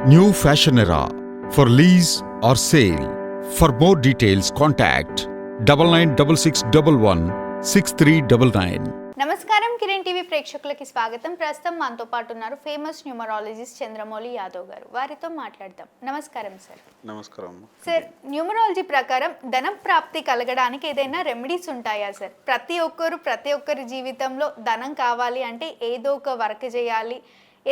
New Fashion Era for lease or sale. For more details, contact 9966116399. నమస్కారం Kiran TV ప్రేక్షకులకి స్వాగతం. ప్రస్తుతం మనతో పాటు ఉన్నారు ఫేమస్ న్యూమరాలజిస్ట్ చంద్రమౌళి యాదవ్ గారు. వారితో మాట్లాడదాం. నమస్కారం సార్. నమస్కారం సార్, న్యూమరాలజీ ప్రకారం ధన ప్రాప్తి కలగడానికి ఏదైనా రెమెడీస్ ఉంటాయా సార్? ప్రతి ఒక్కరి జీవితంలో ధనం కావాలి అంటే ఏదో ఒక వర్క్ చేయాలి,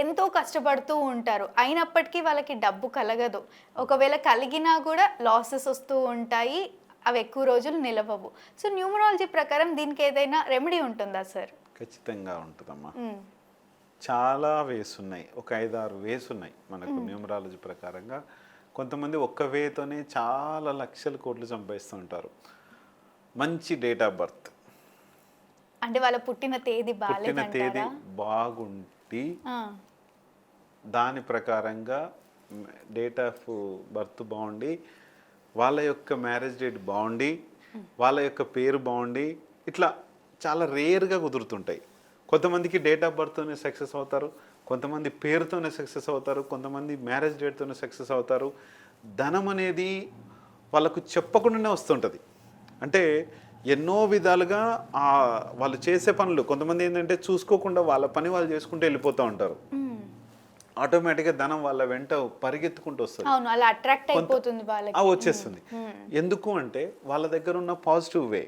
ఎంతో కష్టపడుతూ ఉంటారు, అయినప్పటికీ వాళ్ళకి డబ్బు కలగదు. ఒకవేళ కలిగినా కూడా లాసెస్ వస్తూ ఉంటాయి, అవి ఎక్కువ రోజులు నిలవవు. సో న్యూమరాలజీ ప్రకారం దీనికి ఏదైనా రెమెడీ ఉంటుందా సార్? ఖచ్చితంగా ఉంటుందమ్మా. చాలా వేస్ ఉన్నాయి, ఒక 5-6 వేస్ ఉన్నాయి మనకు న్యూమరాలజీ ప్రకారంగా. కొంతమంది ఒక్క వేతోనే చాలా లక్షల కోట్లు సంపాదిస్తూ ఉంటారు. మంచి డేట్ ఆఫ్ బర్త్ అంటే వాళ్ళ పుట్టిన తేదీ బాగుండి దాని ప్రకారంగా డేట్ ఆఫ్ బర్త్ బాగుండి, వాళ్ళ యొక్క మ్యారేజ్ డేట్ బాగుండి, వాళ్ళ యొక్క పేరు బాగుండి, ఇట్లా చాలా రేర్గా కుదురుతుంటాయి. కొంతమందికి డేట్ ఆఫ్ బర్త్తోనే సక్సెస్ అవుతారు, కొంతమంది పేరుతోనే సక్సెస్ అవుతారు, కొంతమంది మ్యారేజ్ డేట్తోనే సక్సెస్ అవుతారు. ధనం అనేది వాళ్ళకు చెప్పకుండానే వస్తుంటుంది. అంటే ఎన్నో విధాలుగా వాళ్ళు చేసే పనులు, కొంతమంది ఏంటంటే చూసుకోకుండా వాళ్ళ పని వాళ్ళు చేసుకుంటూ వెళ్ళిపోతూ ఉంటారు. ఆటోమేటిక్గా ధనం వాళ్ళ వెంట పరిగెత్తుకుంటూ వస్తుంది, వచ్చేస్తుంది. ఎందుకు అంటే వాళ్ళ దగ్గర ఉన్న పాజిటివ్ వే,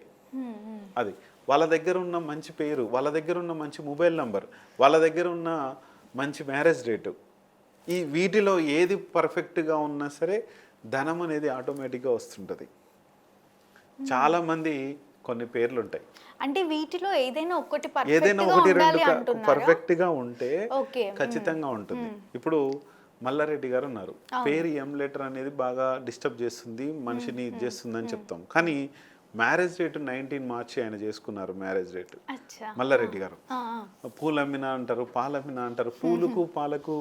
అది వాళ్ళ దగ్గర ఉన్న మంచి పేరు, వాళ్ళ దగ్గర ఉన్న మంచి మొబైల్ నంబర్, వాళ్ళ దగ్గర ఉన్న మంచి మ్యారేజ్ డేటు, ఈ వీటిలో ఏది పర్ఫెక్ట్గా ఉన్నా సరే ధనం అనేది ఆటోమేటిక్గా వస్తుంటుంది. చాలామంది కొన్ని పేర్లు ఉంటాయి, అంటే వీటిలో ఏదైనా ఒకటి 2 పర్ఫెక్ట్గా ఉంటే ఖచ్చితంగా ఉంటుంది. ఇప్పుడు మల్లారెడ్డి గారు ఉన్నారు, పేరు ఎం లెటర్ అనేది బాగా డిస్టర్బ్ చేస్తుంది, మనిషిని ఇది చేస్తుంది అని చెప్తాం. కానీ మ్యారేజ్ డేట్ 19 మార్చి ఆయన చేసుకున్నారు మ్యారేజ్ డేట్ మల్లారెడ్డి గారు. పూలు అమ్మినా అంటారు, పాలు అమ్మినా అంటారు. పూలకు పాలకు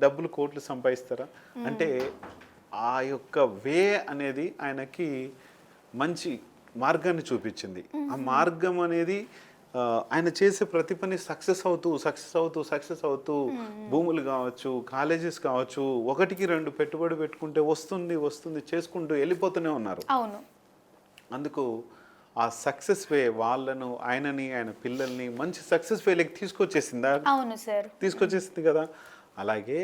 డబ్బులు కోట్లు సంపాదిస్తారా అంటే ఆ యొక్క వే అనేది ఆయనకి మంచి మార్గాన్ని చూపించింది. ఆ మార్గం అనేది ఆయన చేసే ప్రతి పని సక్సెస్ అవుతూ భూములు కావచ్చు, కాలేజెస్ కావచ్చు, 1-2 పెట్టుబడి పెట్టుకుంటే వస్తుంది చేసుకుంటూ వెళ్ళిపోతూనే ఉన్నారు. అందుకు ఆ సక్సెస్ వే వాళ్ళను, ఆయన పిల్లల్ని మంచి సక్సెస్ వేలోకి తీసుకొచ్చేసింది కదా. అలాగే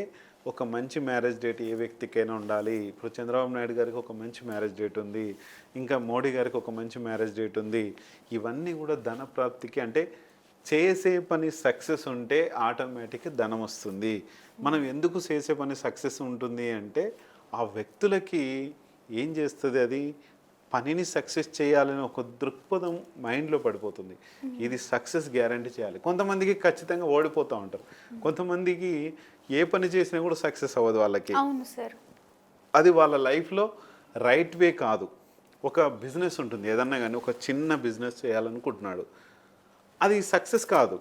ఒక మంచి మ్యారేజ్ డేట్ ఏ వ్యక్తికైనా ఉండాలి. ఇప్పుడు చంద్రబాబు నాయుడు గారికి ఒక మంచి మ్యారేజ్ డేట్ ఉంది, ఇంకా మోడీ గారికి ఒక మంచి మ్యారేజ్ డేట్ ఉంది. ఇవన్నీ కూడా ధన ప్రాప్తికి, అంటే చేసే పని సక్సెస్ ఉంటే ఆటోమేటిక్గా ధనం వస్తుంది. మనం ఎందుకు చేసే పని సక్సెస్ ఉంటుంది అంటే ఆ వ్యక్తులకి ఏం చేస్తుంది, అది పనిని సక్సెస్ చేయాలని ఒక దృక్పథం మైండ్లో పడిపోతుంది. ఇది సక్సెస్ గ్యారంటీ చేయాలి. కొంతమందికి ఖచ్చితంగా ఓడిపోతూ ఉంటారు, కొంతమందికి ఏ పని చేసినా కూడా సక్సెస్ అవ్వదు వాళ్ళకి. అది వాళ్ళ లైఫ్లో రైట్ వే కాదు. ఒక బిజినెస్ ఉంటుంది, ఏదన్నా కానీ ఒక చిన్న బిజినెస్ చేయాలనుకుంటున్నాడు, అది సక్సెస్ కాదు,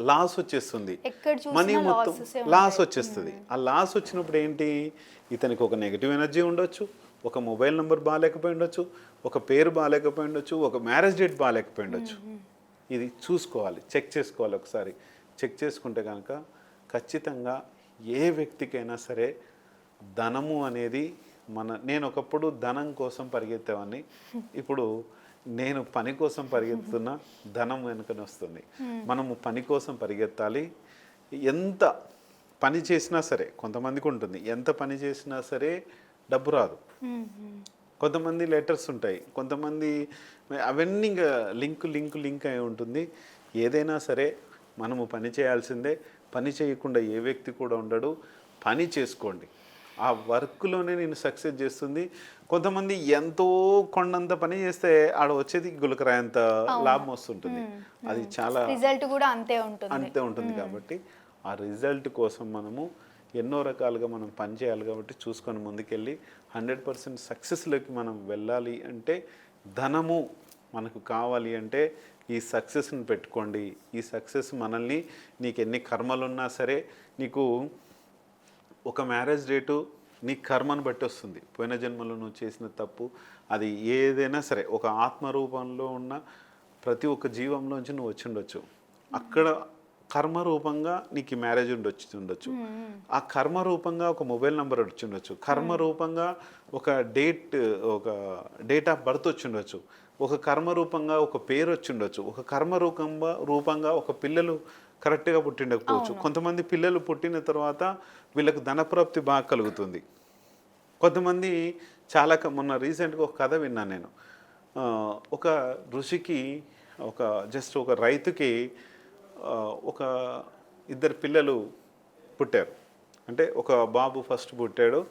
లాస్ వచ్చేస్తుంది, మనీ మొత్తం లాస్ వచ్చేస్తుంది. ఆ లాస్ వచ్చినప్పుడు ఏంటి, ఇతనికి ఒక నెగిటివ్ ఎనర్జీ ఉండొచ్చు, ఒక మొబైల్ నెంబర్ బాగాలేకపోయి ఉండొచ్చు, ఒక పేరు బాగాలేకపోయి ఉండొచ్చు, ఒక మ్యారేజ్ డేట్ బాగాలేకపోయి ఉండొచ్చు. ఇది చూసుకోవాలి, చెక్ చేసుకోవాలి. ఒకసారి చెక్ చేసుకుంటే కనుక ఖచ్చితంగా ఏ వ్యక్తికైనా సరే ధనము అనేది నేను ఒకప్పుడు ధనం కోసం పరిగెత్తేవాడిని, ఇప్పుడు నేను పని కోసం పరిగెత్తుతున్నా, ధనం వెనుకనే వస్తుంది. మనము పని కోసం పరిగెత్తాలి. ఎంత పని చేసినా సరే, కొంతమందికి ఉంటుంది ఎంత పని చేసినా సరే డబ్బు రాదు. కొంతమంది లెటర్స్ ఉంటాయి, కొంతమంది అవన్నీ ఇంకా లింక్ అయి ఉంటుంది. ఏదైనా సరే మనము పని చేయాల్సిందే, పని చేయకుండా ఏ వ్యక్తి కూడా ఉండడు. పని చేసుకోండి, ఆ వర్క్లోనే నేను సక్సెస్ చేస్తుంది. కొంతమంది ఎంతో కొండంత పని చేస్తే ఆడ వచ్చేది గులకరాయంత లాభం వస్తుంటుంది. అది చాలా రిజల్ట్ కూడా అంతే ఉంటుంది. కాబట్టి ఆ రిజల్ట్ కోసం మనము ఎన్నో రకాలుగా మనం పని చేయాలి. కాబట్టి చూసుకొని ముందుకెళ్ళి 100% సక్సెస్లోకి మనం వెళ్ళాలి అంటే, ధనము మనకు కావాలి అంటే ఈ సక్సెస్ని పెట్టుకోండి. ఈ సక్సెస్ మనల్ని, నీకు ఎన్ని కర్మలున్నా సరే, నీకు ఒక మ్యారేజ్ డేటు నీ కర్మను బట్టి వస్తుంది. పోయిన జన్మలో నువ్వు చేసిన తప్పు, అది ఏదైనా సరే ఒక ఆత్మరూపంలో ఉన్న ప్రతి ఒక్క జీవంలోంచి నువ్వు వచ్చి ఉండొచ్చు. అక్కడ కర్మ రూపంగా నీకు ఈ మ్యారేజ్ ఉండొచ్చు. ఆ కర్మ రూపంగా ఒక మొబైల్ నెంబర్ వచ్చి ఉండొచ్చు. కర్మ రూపంగా ఒక డేట్ ఆఫ్ బర్త్ వచ్చి ఉండొచ్చు. ఒక కర్మ రూపంగా ఒక పేరు వచ్చి ఉండొచ్చు. ఒక కర్మ రూపంగా ఒక పిల్లలు కరెక్ట్గా పుట్టిండకపోవచ్చు. కొంతమంది పిల్లలు పుట్టిన తర్వాత వీళ్ళకు ధనప్రాప్తి బాగా కలుగుతుంది. కొంతమంది మొన్న రీసెంట్గా ఒక కథ విన్నాను నేను. ఒక ఋషికి ఒక రైతుకి ఒక ఇద్దరు పిల్లలు పుట్టారు. అంటే ఒక బాబు ఫస్ట్ పుట్టాడు.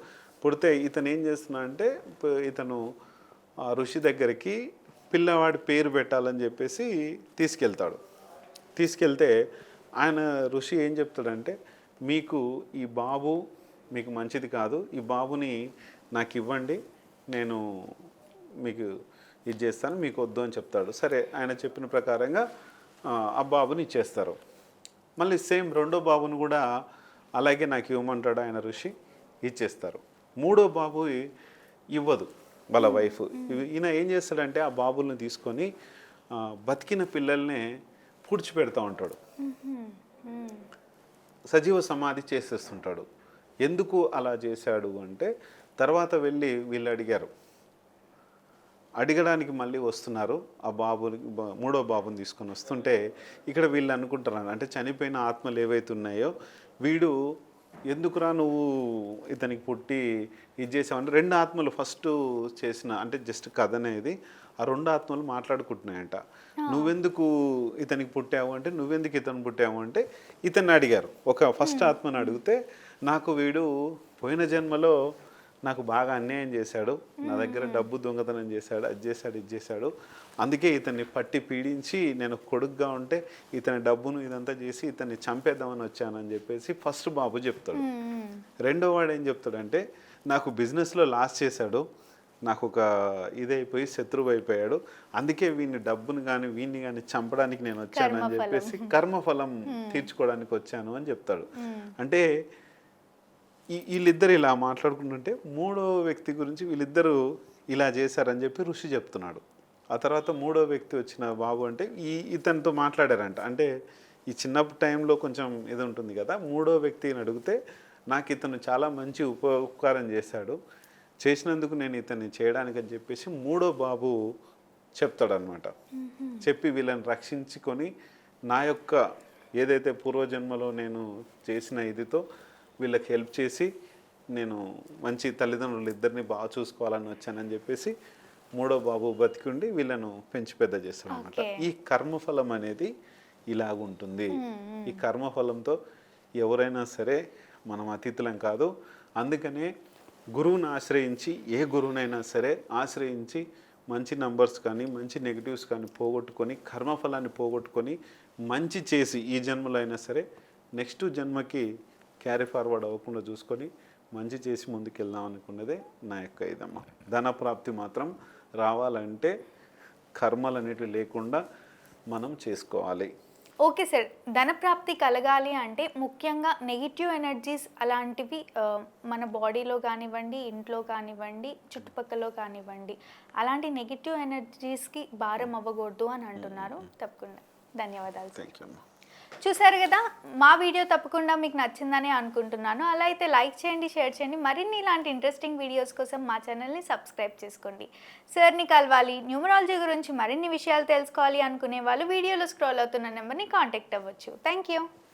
పుడితే ఇతను ఏం చేస్తున్నాడంటే ఇతను ఆ ఋషి దగ్గరికి పిల్లవాడి పేరు పెట్టాలని చెప్పేసి తీసుకెళ్తే ఆయన ఋషి ఏం చెప్తాడంటే, మీకు ఈ బాబు మీకు మంచిది కాదు, ఈ బాబుని నాకు ఇవ్వండి, నేను మీకు ఇది చేస్తాను, మీకు వద్దు అని చెప్తాడు. సరే ఆయన చెప్పిన ప్రకారంగా ఆ బాబుని ఇచ్చేస్తారు. మళ్ళీ సేమ్ రెండో బాబుని కూడా అలాగే నాకు ఇవ్వమంటాడు ఆయన ఋషి, ఇచ్చేస్తారు. మూడో బాబు ఇవ్వదు వాళ్ళ వైఫ్. ఈయన ఏం చేస్తాడంటే ఆ బాబుల్ని తీసుకొని బతికిన పిల్లల్ని పూడ్చిపెడతా ఉంటాడు, సజీవ సమాధి చేసేస్తుంటాడు. ఎందుకు అలా చేశాడు అంటే తర్వాత వెళ్ళి వీళ్ళు అడగడానికి మళ్ళీ వస్తున్నారు. ఆ మూడో బాబుని తీసుకొని వస్తుంటే ఇక్కడ వీళ్ళు అనుకుంటున్నారు, అంటే చనిపోయిన ఆత్మలు ఏవైతే ఉన్నాయో వీడు ఎందుకురా నువ్వు ఇతనికి పుట్టి ఇది చేసావంటే, రెండు ఆత్మలు ఫస్ట్ చేసిన అంటే జస్ట్ కథ అనేది, ఆ రెండు ఆత్మలు మాట్లాడుకుంటున్నాయంట. నువ్వెందుకు ఇతనికి పుట్టావు అంటే, నువ్వెందుకు ఇతను పుట్టావు అంటే ఇతన్ని అడిగారు. ఒక ఫస్ట్ ఆత్మను అడిగితే, నాకు వీడు పోయిన జన్మలో నాకు బాగా అన్యాయం చేశాడు, నా దగ్గర డబ్బు దొంగతనం చేశాడు, అది చేశాడు ఇది చేశాడు, అందుకే ఇతన్ని పట్టి పీడించి నేను కొడుకుగా ఉంటే ఇతని డబ్బును ఇదంతా చేసి ఇతన్ని చంపేద్దామని వచ్చానని చెప్పేసి ఫస్ట్ బాబు చెప్తాడు. రెండో వాడు ఏం చెప్తాడంటే, నాకు బిజినెస్లో లాస్ చేశాడు, నాకు ఒక ఇదైపోయి శత్రువు అయిపోయాడు, అందుకే డబ్బుని కానీ వీడిని కానీ చంపడానికి నేను వచ్చానని చెప్పేసి కర్మఫలం తీర్చుకోవడానికి వచ్చాను అని చెప్తాడు. అంటే వీళ్ళిద్దరు ఇలా మాట్లాడుకుంటుంటే మూడో వ్యక్తి గురించి వీళ్ళిద్దరూ ఇలా చేశారని చెప్పి ఋషి చెప్తున్నాడు. ఆ తర్వాత మూడో వ్యక్తి వచ్చిన బాబు అంటే ఇతనితో మాట్లాడారంట. అంటే ఈ చిన్నప్పుడు టైంలో కొంచెం ఇది ఉంటుంది కదా, మూడో వ్యక్తిని అడిగితే నాకు ఇతను చాలా మంచి ఉపకారం చేసినందుకు నేను ఇతన్ని చేయడానికి అని చెప్పేసి మూడో బాబు చెప్తాడనమాట. చెప్పి వీళ్ళని రక్షించుకొని నా యొక్క ఏదైతే పూర్వజన్మలో నేను చేసిన ఇదితో వీళ్ళకి హెల్ప్ చేసి నేను మంచి తల్లిదండ్రులు ఇద్దరిని బాగా చూసుకోవాలని వచ్చానని చెప్పేసి మూడో బాబు బతికుండి వీళ్ళను పెంచి పెద్ద చేస్తాడు అనమాట. ఈ కర్మఫలం అనేది ఇలాగుంటుంది. ఈ కర్మఫలంతో ఎవరైనా సరే మనం అతిథులం కాదు. అందుకనే గురువుని ఆశ్రయించి, ఏ గురువునైనా సరే ఆశ్రయించి మంచి నంబర్స్ కానీ మంచి నెగిటివ్స్ కానీ పోగొట్టుకొని, కర్మఫలాన్ని పోగొట్టుకొని మంచి చేసి ఈ జన్మలో అయినా సరే నెక్స్ట్ జన్మకి క్యారీ ఫార్వర్డ్ అవ్వకుండా చూసుకొని మంచి చేసి ముందుకెళ్దాం అనుకున్నదే నా యొక్క ఇదమ్మా. ధనప్రాప్తి మాత్రం రావాలంటే కర్మలు అనేటివి లేకుండా మనం చేసుకోవాలి. ఓకే సార్, ధనప్రాప్తి కలగాలి అంటే ముఖ్యంగా నెగిటివ్ ఎనర్జీస్ అలాంటివి మన బాడీలో కానివ్వండి, ఇంట్లో కానివ్వండి, చుట్టుపక్కల కానివ్వండి, అలాంటి నెగిటివ్ ఎనర్జీస్కి భారం అవ్వకూడదు అని అంటున్నారు. తప్పకుండా ధన్యవాదాలు. థ్యాంక్ యూ అమ్మా. చూసారు కదా, మా వీడియో తప్పకుండా మీకు నచ్చిందని అనుకుంటున్నాను. అలా అయితే లైక్ చేయండి, షేర్ చేయండి. మరిన్ని ఇలాంటి ఇంట్రెస్టింగ్ వీడియోస్ కోసం మా ఛానల్ని సబ్స్క్రైబ్ చేసుకోండి. సార్ని కలవాలి, న్యూమరాలజీ గురించి మరిన్ని విషయాలు తెలుసుకోవాలి అనుకునే వాళ్ళు వీడియోలో స్క్రోల్ అవుతున్న నెంబర్ని కాంటాక్ట్ అవ్వచ్చు. Thank you.